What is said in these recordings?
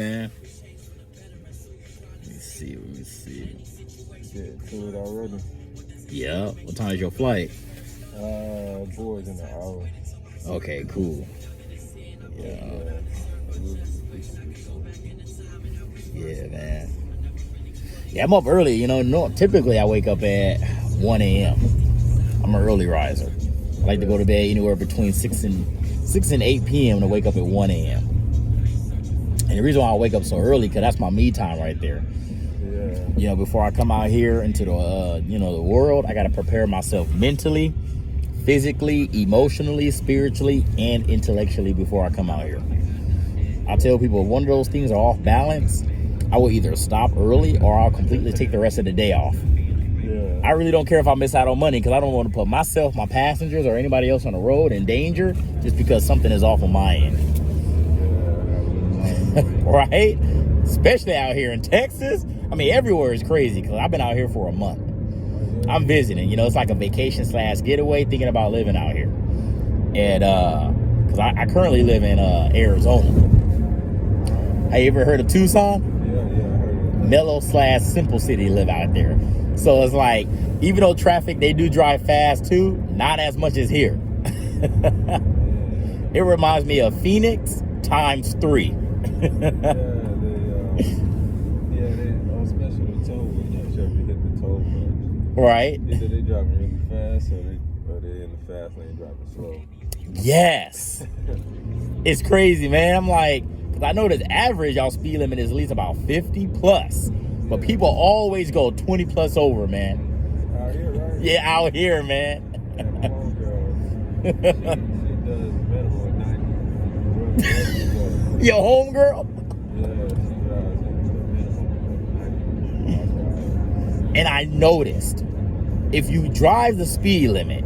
Man. Let me see. Get to it already. Yeah. What time is your flight? Boys in an hour. Okay, cool. Yeah. Yeah, man. Yeah, I'm up early. Typically I wake up at 1 a.m. I'm an early riser. I like to go to bed anywhere between 6 and 8 p.m. to wake up at 1 a.m. And the reason why I wake up so early, because that's my me time right there. Yeah. Before I come out here into the, the world, I got to prepare myself mentally, physically, emotionally, spiritually, and intellectually before I come out here. I tell people if one of those things are off balance, I will either stop early or I'll completely take the rest of the day off. Yeah. I really don't care if I miss out on money because I don't want to put myself, my passengers, or anybody else on the road in danger just because something is off on my end. Yeah. Right? Especially out here in Texas. I mean, everywhere is crazy because I've been out here for a month. I'm visiting. It's like a vacation / getaway, thinking about living out here. And because I currently live in Arizona. Have you ever heard of Tucson? Yeah, I heard it. Mellow / Simple City live out there. So it's like, even though traffic, they do drive fast too, not as much as here. It reminds me of Phoenix times 3. Especially the toll, you hit the toll bridge. Right? Either they driving really fast or they in the fast lane driving slow. Yes. It's crazy, man. I'm like, because I know the average y'all speed limit is at least about 50 plus. But people always go 20 plus over, man. Out here, right? Yeah, out here, man. Yeah, my homegirl, she does minimum 90. Your homegirl? Yeah, she drives minimum 90. And I noticed, if you drive the speed limit,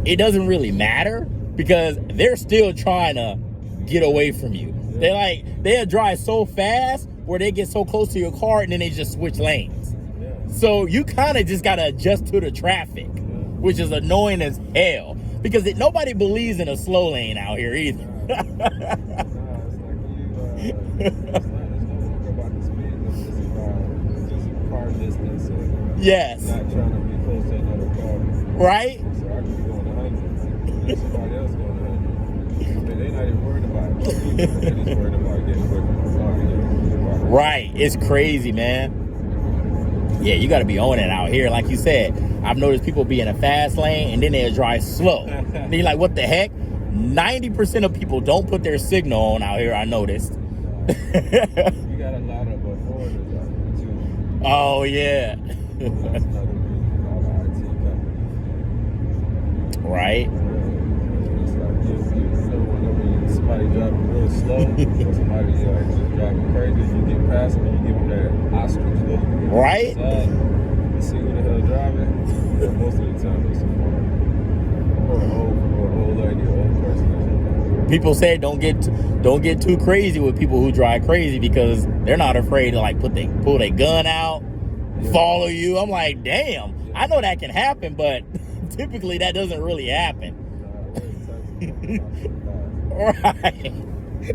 it doesn't really matter because they're still trying to get away from you. Yeah. They'll drive so fast where they get so close to your car and then they just switch lanes. Yeah. So you kind of just got to adjust to the traffic, which is annoying as hell because nobody believes in a slow lane out here either. Yes. Not trying to be close to another car. Right? So I could be going 100. And somebody else going 100. But they're not even worried about it. They're just worried about getting away from my car. Right. It's crazy, man. Yeah, you got to be on it out here. Like you said, I've noticed people be in a fast lane and then they'll drive slow. And you're like, what the heck? 90% of people don't put their signal on out here, I noticed. You got a lot of foreigners out here, too. Oh, yeah. That's another reason all the IT companies. Right? It's like, whenever somebody driving real slow, or somebody just driving crazy, you get past them and you give them that ostrich look. Right? You see who the hell driving? Yeah, most of the time it's a foreigner. Or an old lady, or old person. People say don't get too crazy with people who drive crazy because they're not afraid to pull their gun out, follow you. I'm like, damn, I know that can happen, but typically that doesn't really happen. Right.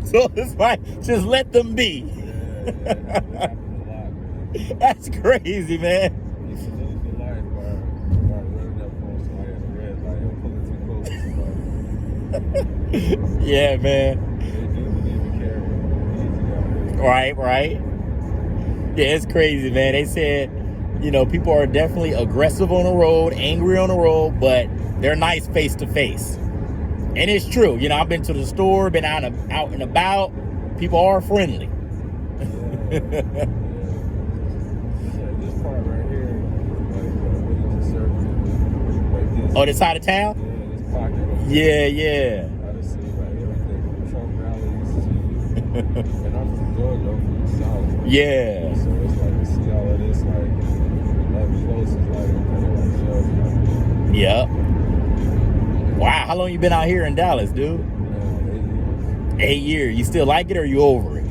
So it's like, just let them be. That's crazy, man. You should lose your life by running up on somebody at a red light or pulling too close to somebody. Yeah, man. They do believe in carrying. Right. Yeah, it's crazy, man. They said, people are definitely aggressive on the road, angry on the road, but they're nice face to face. And it's true. I've been to the store, been out and about. People are friendly. This part right here, like, Oh, this side of town? Yeah, this pocket. Yeah. I just see everything from Trump rallies. And I'm from Georgia, I'm from the South. Yeah. So it's like to see all of this, up close is kind of Yep. Wow, how long you been out here in Dallas, dude? 8 years. 8 years. You still like it or you over it? No, I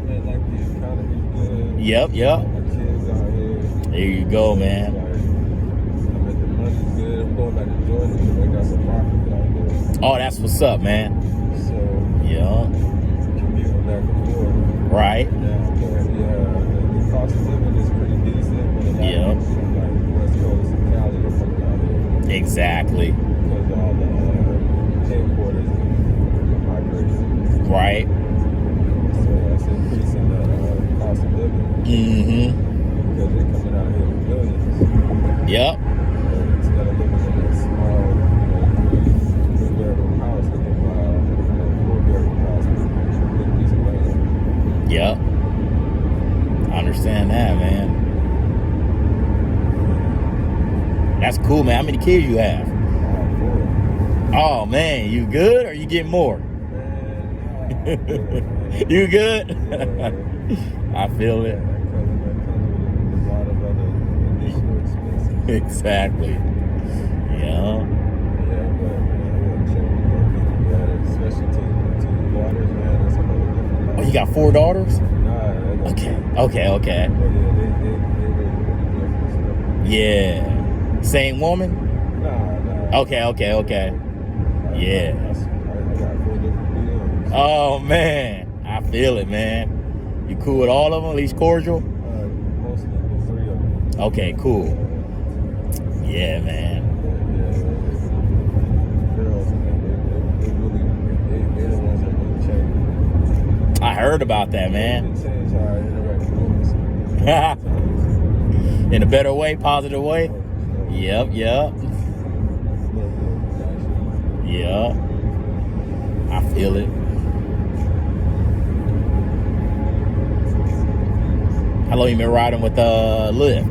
mean, like, the economy's good. Yep. My kids out here. There you go, man. The money's good. I'm going back to Georgia because they got some property out there. Oh, that's what's up, man. So, Yeah. commuting back and forth. Right. Yeah, the cost of living is pretty decent, but a lot Yeah. of people from like West Coast and Cali are coming out here Exactly. because of all the headquarters and migration. Right. So that's increasing the cost of living Mm-hmm. because they're coming out here with millions. Yep. Instead of living in a small, three-bedroom house, they can buy a four-bedroom house with a big piece of land. Yep. I understand that, man. That's cool, man. How many kids you have? Oh man, you good or you get more? You good? I feel it. Exactly. Yeah. Oh, you got 4 daughters? Okay. Yeah. Same woman? Okay. Yeah. Oh man, I feel it, man. You cool with all of them? At least cordial? Mostly the 3 of them. Okay, cool. Yeah, man. Girls, they're the ones that really change. I heard about that, man. They change how I interact with women. In a better way, positive way? Yep. Yeah. I feel it. How long you been riding with Lyft?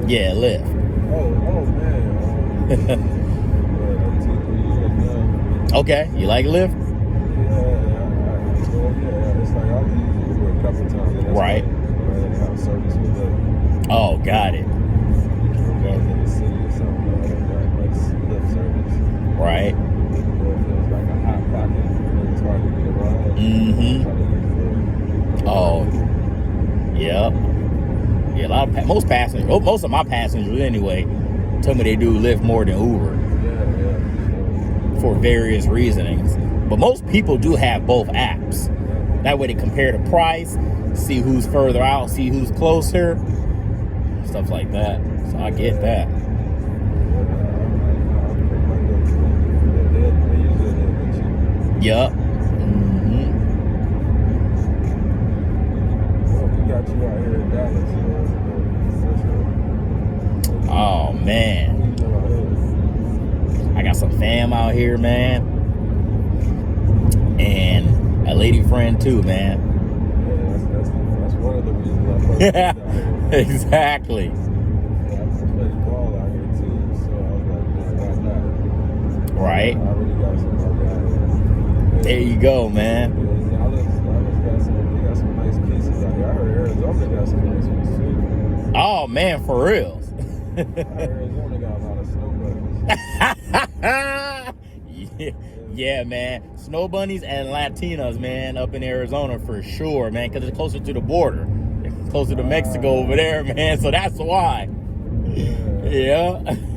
Yeah, Lyft. Oh man. 2-3 years now. Okay, you like Lyft? Yeah. It's like I've used it Uber a couple times. And that's Right. When I have service with Lyft. Oh, got it. If I was in the city or something, I don't got much Lyft service. Right. Or if it's like a hot pocket, it's hard to get around. Mm-hmm. Try to use Lyft. Oh, yep. Yeah, a lot of most passengers, most of my passengers anyway, tell me they do Lyft more than Uber Yeah. for various reasonings. But most people do have both apps. That way they compare the price, see who's further out, see who's closer, stuff like that. So I get that. Yup. Mm-hmm. We got you out here in Dallas. Oh man, I got some fam out here, man, and a lady friend too, man. That's one of the reasons I Yeah, exactly. I played ball out here too, so I was like, why not? Right. I already got some out here. There you go, man. Dallas got some nice pieces out here. I heard Arizona got some nice ones too. Oh man, for real. I heard Arizona got a lot of snow bunnies. Yeah, man. Snow bunnies and Latinas, man, up in Arizona for sure, man, because it's closer to the border. It's closer to Mexico over there, man. So that's why. Yeah. I didn't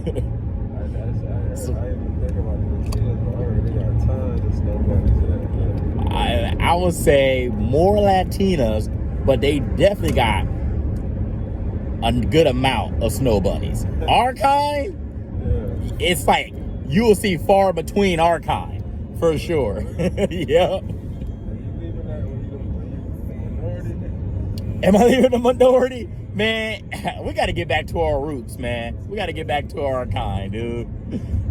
think about the kids, but I heard they got tons of snow bunnies. I would say more Latinas, but they definitely got a good amount of snow bunnies. Our kind, it's like you will see far between our kind, for sure. Yeah. Am I leaving the minority? Man, we got to get back to our roots, man. We got to get back to our kind, dude.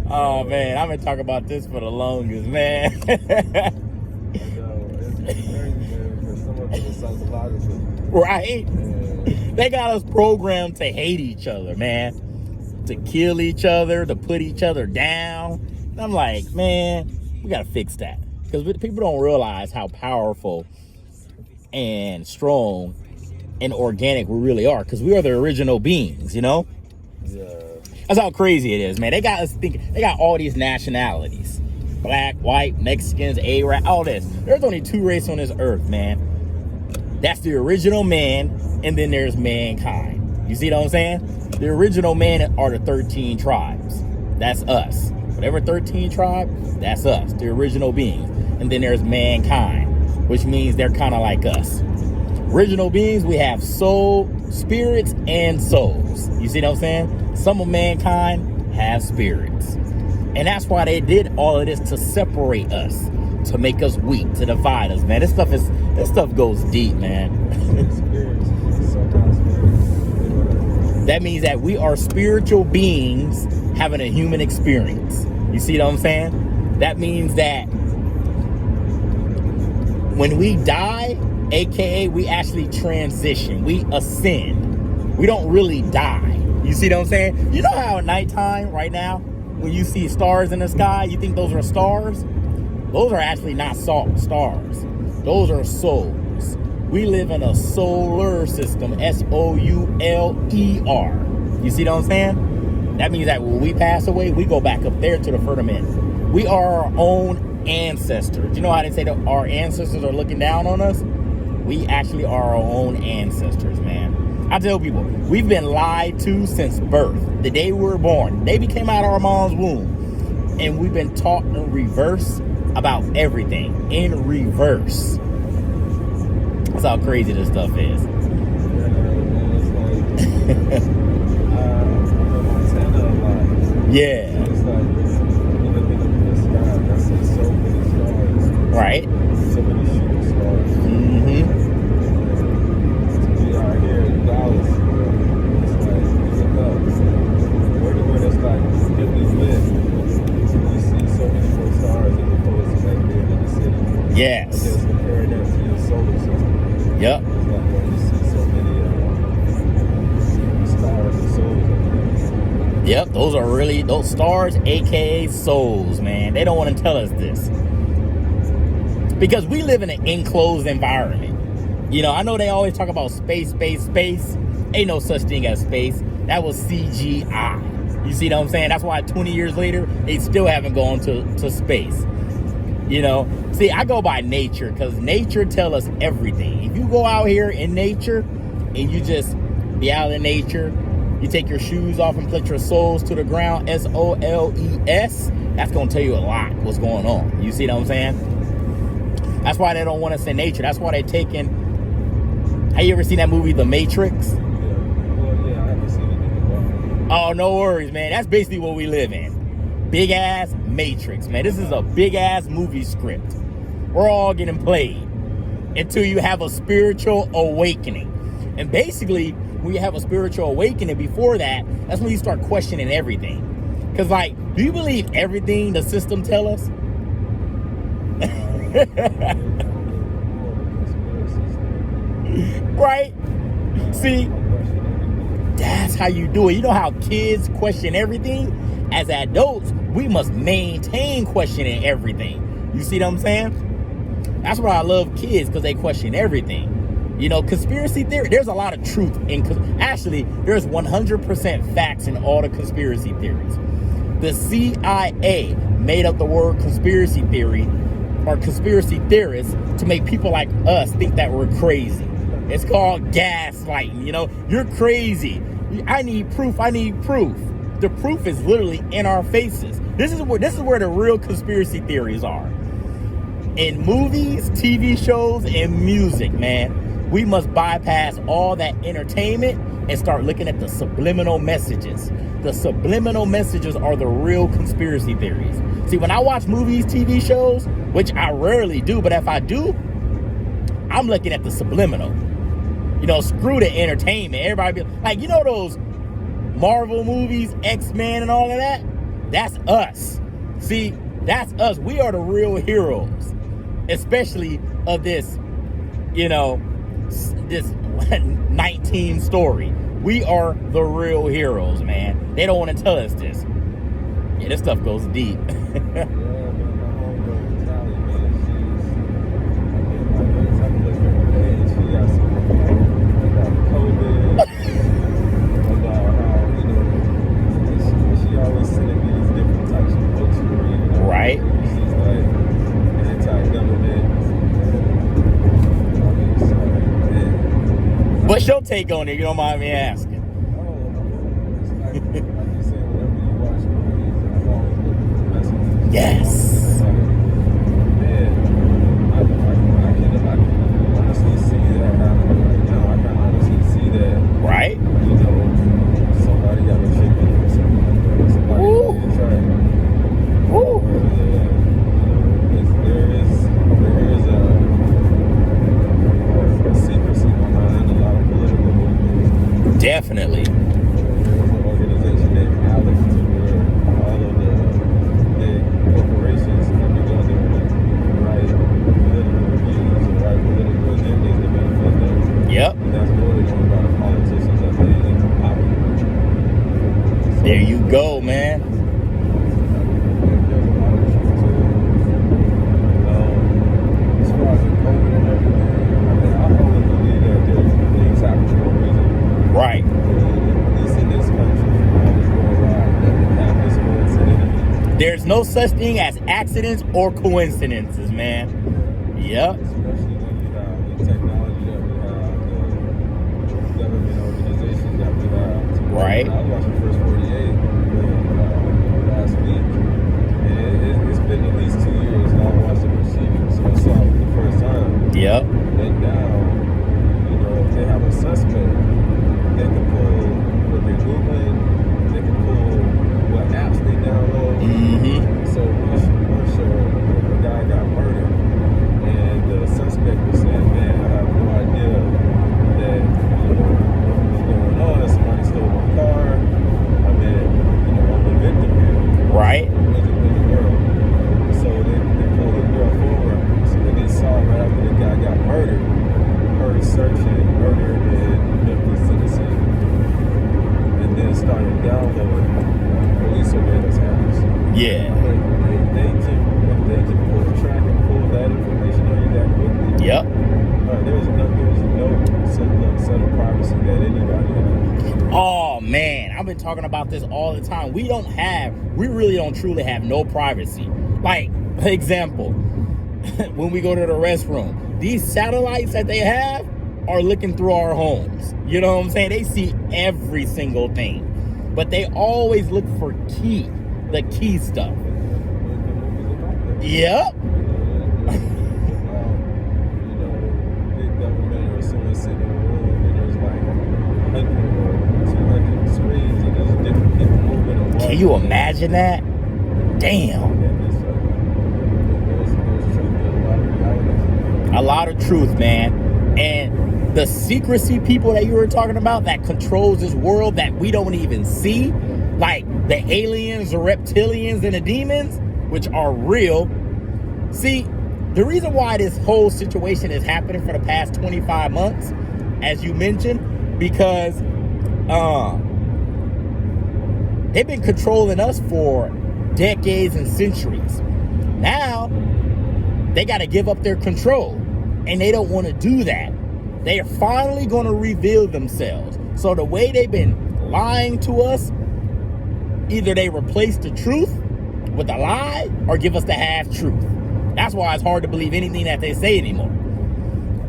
Oh, man, I've been talking about this for the longest, man. Right? They got us programmed to hate each other, man. To kill each other, to put each other down. And I'm like, man, we got to fix that. Because people don't realize how powerful and strong and organic we really are. Because we are the original beings, you know? Yeah. That's how crazy it is, man. They got us thinking, they got all these nationalities. Black, white, Mexicans, Arab, all this. There's only 2 races on this earth, man. That's the original man, and then there's mankind. You see what I'm saying? The original man are the 13 tribes. That's us. Whatever 13 tribe, that's us, the original beings. And then there's mankind. which means they're kind of like us. Original beings, we have soul, spirits, and souls. You see what I'm saying? Some of mankind have spirits. And that's why they did all of this, to separate us, to make us weak, to divide us, man. This stuff goes deep, man. That means that we are spiritual beings having a human experience. You see what I'm saying? That means that when we die, aka we actually transition, we ascend. We don't really die. You see what I'm saying? You know how at nighttime right now, when you see stars in the sky, you think those are stars? Those are actually not stars. Those are souls. We live in a solar system, SOULER. You see what I'm saying? That means that when we pass away, we go back up there to the firmament. We are our own ancestors. You know how they say that our ancestors are looking down on us? We actually are our own ancestors, man. I tell people, we've been lied to since birth. The day we were born, the day we came out of our mom's womb. And we've been taught in reverse about everything. In reverse. That's how crazy this stuff is. Yeah. It's like, looking up in the sky, I see so many stars. Right. So many shooting stars. Mm-hmm. We are here in Dallas. It's like, you look up. Everywhere that's like, if we live, you see so many more stars as opposed to like being in the city. Yes. Just comparing that to your solar system. Yep. It's like when you see so many stars and souls. Yep, those stars, aka souls, man. They don't want to tell us this. Because we live in an enclosed environment. You know, I know they always talk about space. Ain't no such thing as space. That was CGI. You see what I'm saying? That's why 20 years later, they still haven't gone to space. You know, see, I go by nature, because nature tell us everything. If you go out here in nature and you just be out in nature, you take your shoes off and put your soles to the ground, SOLES, that's going to tell you a lot what's going on. You see what I'm saying? That's why they don't want us in nature. That's why they're taking... Have you ever seen that movie, The Matrix? Yeah. Well, yeah, I haven't seen it in a while. Oh, no worries, man. That's basically what we live in. Big ass Matrix, man. This is a big ass movie script. We're all getting played until you have a spiritual awakening. And basically, when you have a spiritual awakening, before that, that's when you start questioning everything. Because, like, do you believe everything the system tell us? Right? See, that's how you do it. You know how kids question everything? As adults, we must maintain questioning everything. You see what I'm saying? That's why I love kids, because they question everything. You know, conspiracy theory, there's a lot of truth in... Actually, there's 100% facts in all the conspiracy theories. The CIA made up the word conspiracy theory, or conspiracy theorists, to make people like us think that we're crazy. It's called gaslighting. You know, you're crazy. I need proof. The proof is literally in our faces. This is where the real conspiracy theories are. In movies, TV shows, and music, man. We must bypass all that entertainment and start looking at the subliminal messages. The subliminal messages are the real conspiracy theories. See, when I watch movies, TV shows, which I rarely do, but if I do, I'm looking at the subliminal. You know, screw the entertainment. Everybody be like, you know those Marvel movies, X-Men and all of that? That's us. See, that's us. We are the real heroes, especially of this, you know, this 19 story. We are the real heroes, man. They don't want to tell us this. Yeah, this stuff goes deep. Right. What's your take on it? You don't mind me asking. Yes. Definitely. There's an organization named Alex to where all of the big corporations come together and write political reviews and write political agendas to benefit them. Yep. And that's voted on by the politicians that they popular. So, There you go, man. there's a lot of truth to it. As far as the COVID and everything, I mean, I always believe that there's things happen for a reason. Right. At least in this country, all this worldwide, nothing happens coincidentally. There's no such thing as accidents or coincidences, man. Yep. Especially when you have the technology that we have, the government organizations that we have. Right. I was watching First 48 last week, and it's been at least 2 years now I watched the proceedings, so I saw it for the first time. Yep. And now, you know, if they have a suspect, they can pull what they're Googling, they can pull what apps they download. Mm-hmm. So one show, a guy got murdered, and the suspect was saying, man, I have no idea that, you know, what was going on. Somebody stole my car. I mean, you know, I'm the victim here. Right. In the world. So they pulled the girl forward. So when they saw right after the guy got murdered, her searching murder in Memphis, Tennessee, and then started downloading police surveillance apps. Yeah. They can pull the track and pull that information on you that quickly. Yep. There's no set of privacy that anybody has. Oh man, I've been talking about this all the time. We really don't truly have no privacy. Like, example, when we go to the restroom, these satellites that they have are looking through our homes. You know what I'm saying? They see every single thing, but they always look for the key stuff. Yep. Big government or someone sitting in a room and there's like 100 or 200 screens and there's different people moving and walking. Can you imagine that? Damn. And it's there's truth in a lot of realities. A lot of truth, man. And the secrecy people that you were talking about that controls this world that we don't even see, like the aliens, the reptilians, and the demons, which are real. See, the reason why this whole situation is happening for the past 25 months, as you mentioned, because they've been controlling us for decades and centuries. Now, they got to give up their control, and they don't want to do that. They are finally going to reveal themselves. So the way they've been lying to us, either they replace the truth with a lie or give us the half truth. That's why it's hard to believe anything that they say anymore.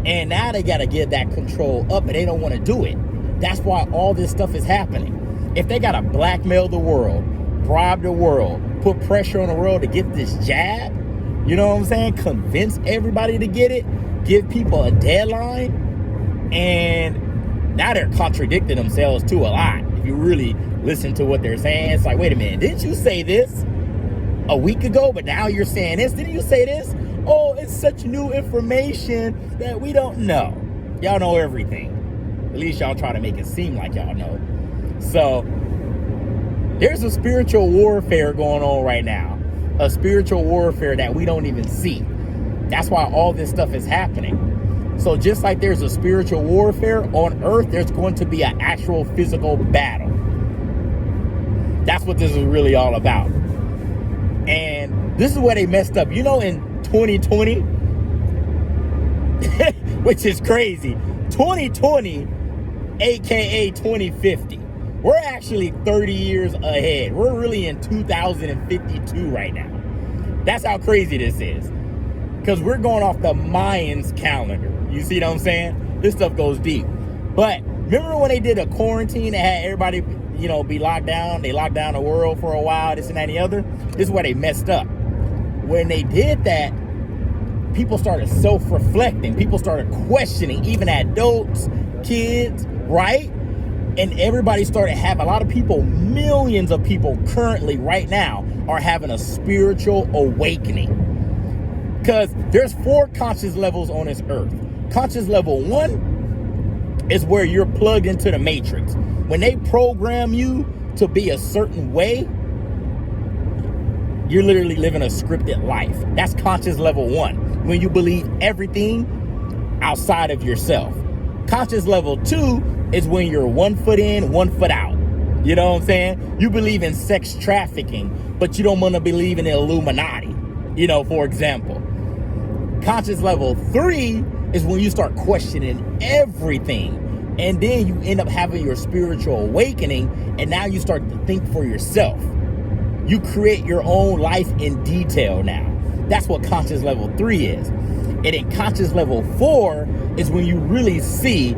And now they got to give that control up, and they don't want to do it. That's why all this stuff is happening. If they got to blackmail the world, bribe the world, put pressure on the world to get this jab, you know what I'm saying? Convince everybody to get it, give people a deadline, and now they're contradicting themselves too a lot. If you really listen to what they're saying, it's like, wait a minute, didn't you say this a week ago, but now you're saying this? Didn't you say this? Oh, it's such new information that we don't know. Y'all know everything. At least y'all try to make it seem like y'all know. So there's a spiritual warfare going on right now. A spiritual warfare that we don't even see. That's why all this stuff is happening. So just like there's a spiritual warfare on earth, there's going to be an actual physical battle. That's what this is really all about. And this is where they messed up. You know, in 2020, which is crazy, 2020, aka 2050, we're actually 30 years ahead. We're really in 2052 right now. That's how crazy this is. Because we're going off the Mayans calendar. You see what I'm saying? This stuff goes deep. But remember when they did a quarantine that had everybody, you know, be locked down? They locked down the world for a while, this and that and the other. This is where they messed up. When they did that, people started self-reflecting. People started questioning, even adults, kids, right? And everybody started having, a lot of people, millions of people currently right now are having a spiritual awakening. Because there's 4 conscious levels on this earth. Conscious level 1 is where you're plugged into the matrix. When they program you to be a certain way, you're literally living a scripted life. That's conscious level 1, when you believe everything outside of yourself. Conscious level 2 is when you're 1 foot in, 1 foot out. You know what I'm saying? You believe in sex trafficking, but you don't want to believe in the Illuminati, you know, for example. Conscious level 3 is when you start questioning everything. And then you end up having your spiritual awakening, and now you start to think for yourself. You create your own life in detail now. That's what conscious level 3 is. And in conscious level 4 is when you really see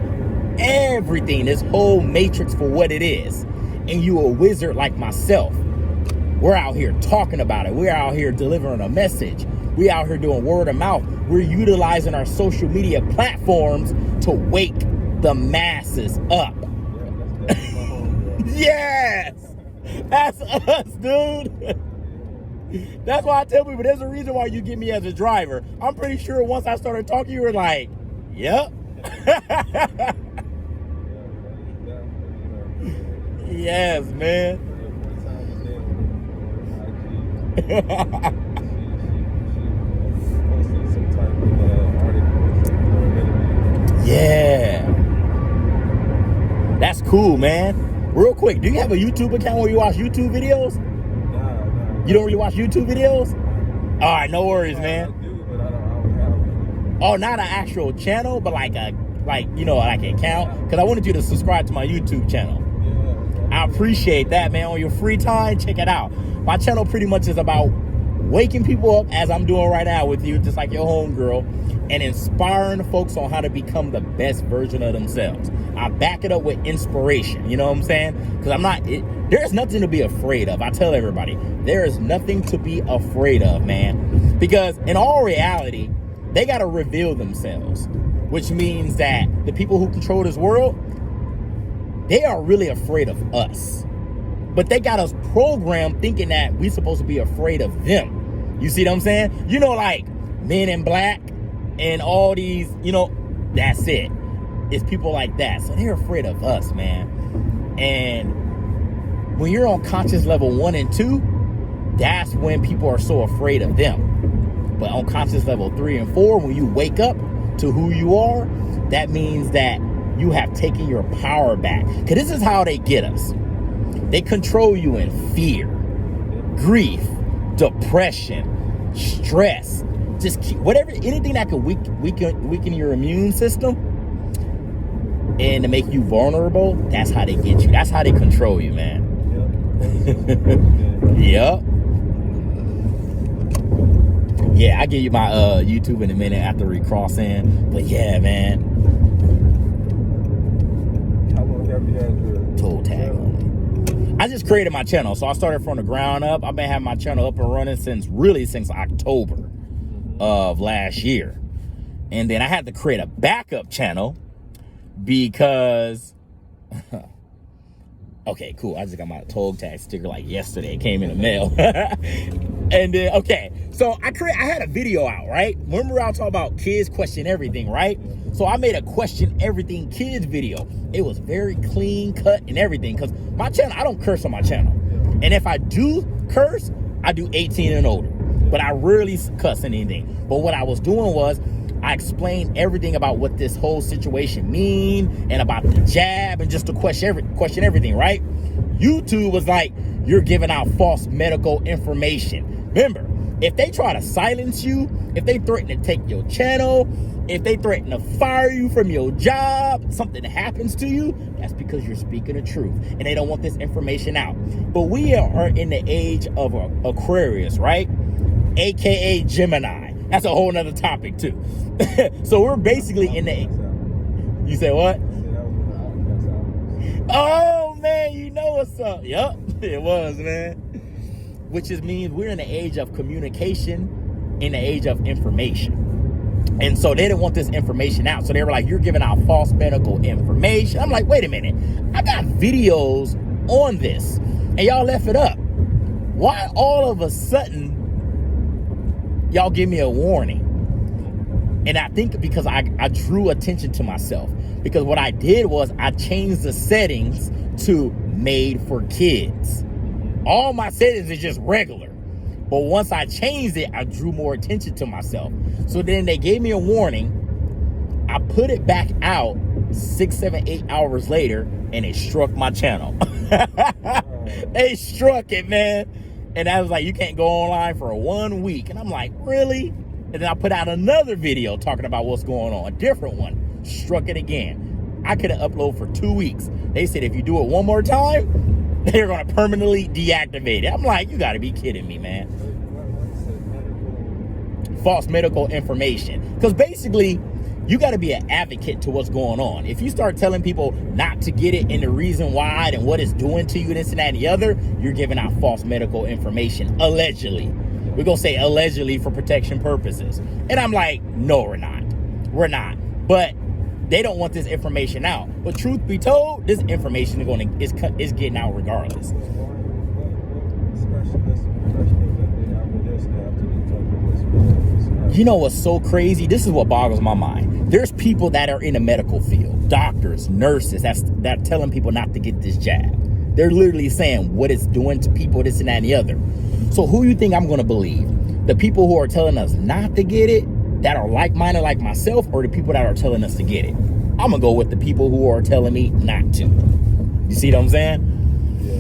everything, this whole matrix for what it is. And you a wizard like myself. We're out here talking about it. We're out here delivering a message. We're out here doing word of mouth. We're utilizing our social media platforms to wake the masses up. Yes! That's us, dude. That's why I tell people there's a reason why you get me as a driver. I'm pretty sure once I started talking, you were like, yep. Yes, man. Yeah. That's cool, man. Real quick, do you have a YouTube account where you watch YouTube videos? Nah. You don't really watch YouTube videos? All right, no worries, man. I do, but I don't have one. Oh, not an actual channel, but like an account. Because I wanted you to subscribe to my YouTube channel. Yeah. I appreciate that, man. On your free time, check it out. My channel pretty much is about waking people up, as I'm doing right now with you, just like your homegirl, and inspiring folks on how to become the best version of themselves. I back it up with inspiration, you know what I'm saying? Because there's nothing to be afraid of. I tell everybody, there is nothing to be afraid of, man. Because in all reality, they got to reveal themselves, which means that the people who control this world, they are really afraid of us. But they got us programmed thinking that we're supposed to be afraid of them. You see what I'm saying? You know, like Men in Black and all these, you know, that's it. It's people like that. So they're afraid of us, man. And when you're on conscious level 1 and 2, that's when people are so afraid of them. But on conscious level 3 and 4, when you wake up to who you are, that means that you have taken your power back. Because this is how they get us. They control you in fear, grief, depression, stress, just whatever, anything that could weaken your immune system and to make you vulnerable. That's how they get you. That's how they control you, man. Yep. Yeah, I'll give you my YouTube in a minute after we cross in. But yeah, man. How long have you had your Toe tag on me. I just created my channel, so I started from the ground up. I've been having my channel up and running since October of last year. And then I had to create a backup channel because okay, cool. I just got my toe tag sticker like yesterday. It came in the mail. And then, okay, so I had a video out, right? Remember I was talking about kids question everything, right? So I made a question everything kids video. It was very clean cut and everything, because my channel, I don't curse on my channel. And if I do curse, I do 18 and older. But I rarely cuss anything. But what I was doing was I explained everything about what this whole situation mean and about the jab and just to question everything, right? YouTube was like, you're giving out false medical information. Remember, if they try to silence you, if they threaten to take your channel, if they threaten to fire you from your job, something happens to you, that's because you're speaking the truth and they don't want this information out. But we are in the age of Aquarius, right? AKA Gemini. That's a whole nother topic too. So we're basically in the... You say what? Oh man, you know what's up. Yup, it was, man. Which just means we're in the age of communication, in the age of information. And so they didn't want this information out. So they were like, you're giving out false medical information. I'm like, wait a minute. I got videos on this and y'all left it up. Why all of a sudden y'all give me a warning? And I think because I drew attention to myself. Because what I did was I changed the settings to made for kids. All my settings is just regular. But once I changed it, I drew more attention to myself. So then they gave me a warning. I put it back out 6, 7, 8 hours later, and it struck my channel. They struck it, man. And I was like, you can't go online for 1 week. And I'm like, really? And then I put out another video talking about what's going on, a different one. Struck it again. I could have uploaded for 2 weeks. They said if you do it one more time, they're going to permanently deactivate it. I'm like, you got to be kidding me, man. False medical information. Because basically, you got to be an advocate to what's going on. If you start telling people not to get it and the reason why and what it's doing to you, this and that and the other, you're giving out false medical information, allegedly. We're going to say allegedly for protection purposes. And I'm like, no, we're not. We're not. But they don't want this information out. But truth be told, this information is getting out regardless. You know what's so crazy? This is what boggles my mind. There's people that are in the medical field, doctors, nurses, that telling people not to get this jab. They're literally saying what it's doing to people, this and that and the other. So who you think I'm going to believe? The people who are telling us not to get it, that are like-minded like myself, or the people that are telling us to get it? I'm going to go with the people who are telling me not to. You see what I'm saying? Yeah.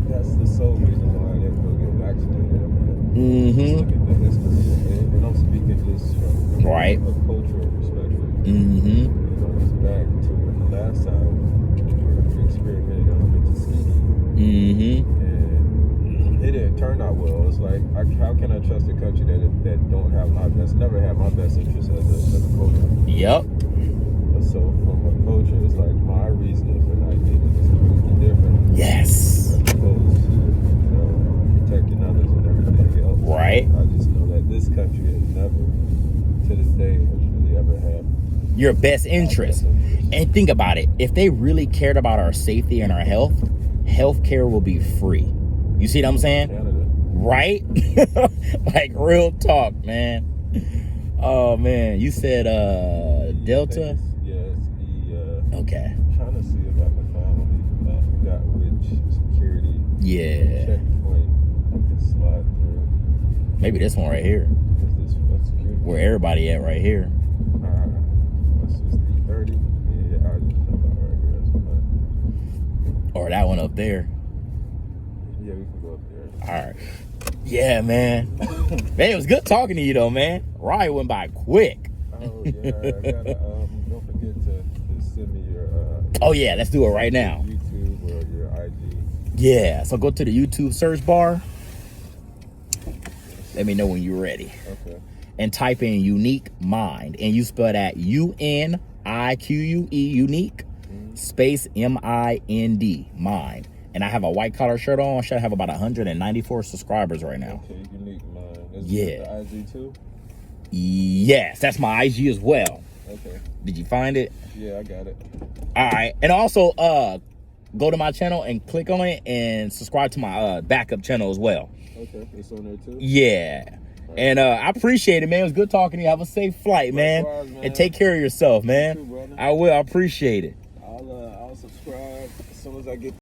That's the sole reason why I didn't go get vaccinated. Mm-hmm. And I'm speaking just from right. a cultural perspective. Mm-hmm. It's back to when the last time we experimented on the Tuskegee. Mm-hmm. And it didn't turn out well. It's like, how can I trust a country that don't have that's never had my best interest as a culture? Yep. So from a culture, it's like my reasoning for not getting it is completely different. Yes. As opposed to, protecting others and everything else. Right. I just know that this country has never, to this day, has really ever had your best interest. And think about it. If they really cared about our safety and our health, healthcare will be free. You see what I'm saying? Canada. Right? Like real talk, man. Oh man, you said Delta? Yes, okay. I'm trying to see if I can find I forgot which security checkpoint I can slide through. Maybe this one right here. Is this what security? Where everybody at right here. What's this, 330? Yeah, I'll just jump out right here. That's fine. Or that one up there. Yeah, we can go up there. All right. Yeah, man. Man, it was good talking to you though, man. Ryan went by quick. Oh yeah, I gotta don't forget to send me your oh yeah, let's do it right now. YouTube or your IG. Yeah, so go to the YouTube search bar. Let me know when you're ready. Okay. And type in Unique Mind, and you spell that UNIQUE, Unique, space MIND, Mind. And I have a white collar shirt on. I should have about 194 subscribers right now. Okay, Unique Mind. Is Yeah. the IG too? Yes, that's my IG as well. Okay. Did you find it? Yeah, I got it. All right. And also, go to my channel and click on it and subscribe to my backup channel as well. Okay, it's on there too? Yeah. And I appreciate it, man. It was good talking to you. Have a safe flight, man. Likewise, man. And take care of yourself, man. You too, brother. I will. I appreciate it. I'll subscribe as soon as I get